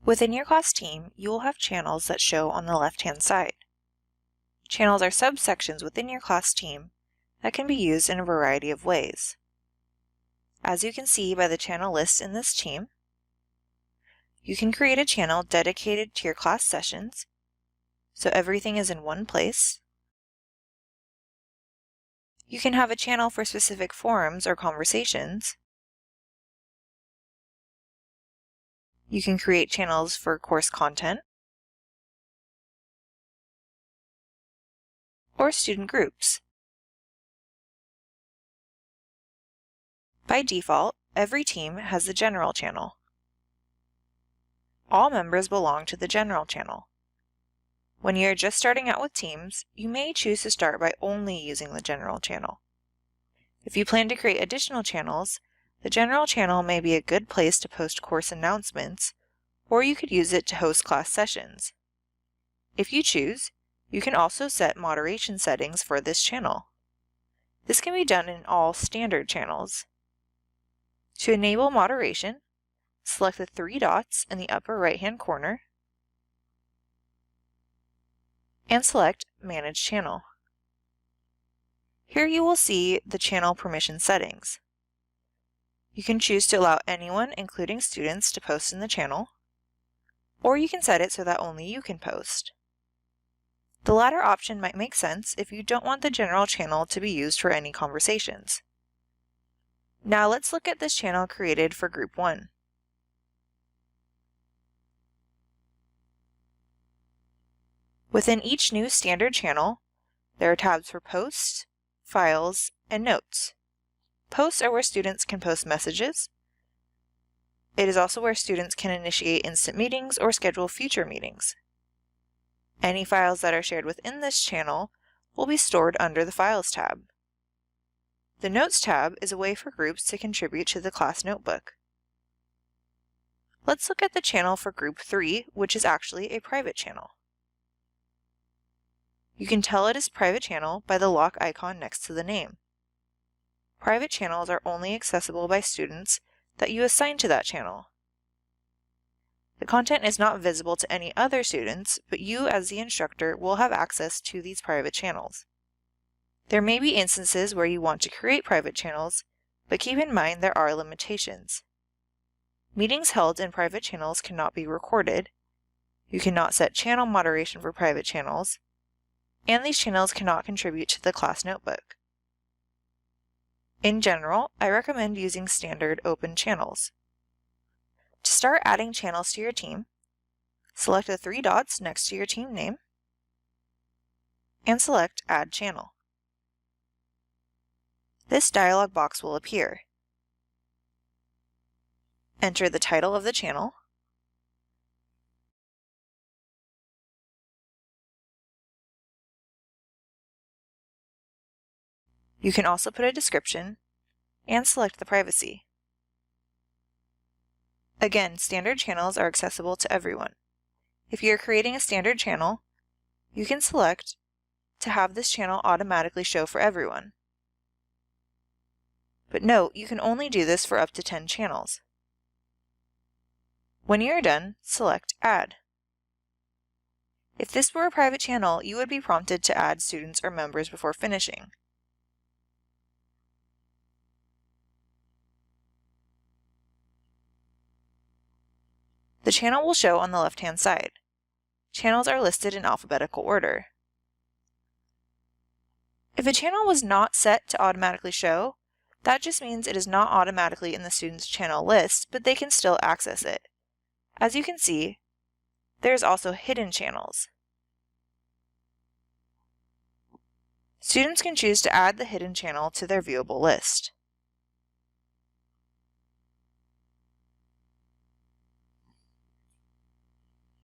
Within your class team, you will have channels that show on the left-hand side. Channels are subsections within your class team that can be used in a variety of ways. As you can see by the channel list in this team, you can create a channel dedicated to your class sessions, so everything is in one place. You can have a channel for specific forums or conversations. You can create channels for course content or student groups. By default, every team has the General channel. All members belong to the General channel. When you're just starting out with teams, you may choose to start by only using the General channel. If you plan to create additional channels, the General channel may be a good place to post course announcements, or you could use it to host class sessions. If you choose, you can also set moderation settings for this channel. This can be done in all standard channels. To enable moderation, select the three dots in the upper right-hand corner and select Manage Channel. Here you will see the channel permission settings. You can choose to allow anyone, including students, to post in the channel, or you can set it so that only you can post. The latter option might make sense if you don't want the General channel to be used for any conversations. Now let's look at this channel created for Group 1. Within each new standard channel, there are tabs for Posts, Files, and Notes. Posts are where students can post messages. It is also where students can initiate instant meetings or schedule future meetings. Any files that are shared within this channel will be stored under the Files tab. The Notes tab is a way for groups to contribute to the class notebook. Let's look at the channel for Group 3, which is actually a private channel. You can tell it is a private channel by the lock icon next to the name. Private channels are only accessible by students that you assign to that channel. The content is not visible to any other students, but you as the instructor will have access to these private channels. There may be instances where you want to create private channels, but keep in mind there are limitations. Meetings held in private channels cannot be recorded. You cannot set channel moderation for private channels, and these channels cannot contribute to the class notebook. In general, I recommend using standard open channels. To start adding channels to your team, select the three dots next to your team name and select Add Channel. This dialog box will appear. Enter the title of the channel, you can also put a description, and select the privacy. Again, standard channels are accessible to everyone. If you are creating a standard channel, you can select to have this channel automatically show for everyone. But note, you can only do this for up to 10 channels. When you are done, select Add. If this were a private channel, you would be prompted to add students or members before finishing. The channel will show on the left-hand side. Channels are listed in alphabetical order. If a channel was not set to automatically show, that just means it is not automatically in the student's channel list, but they can still access it. As you can see, there's also hidden channels. Students can choose to add the hidden channel to their viewable list.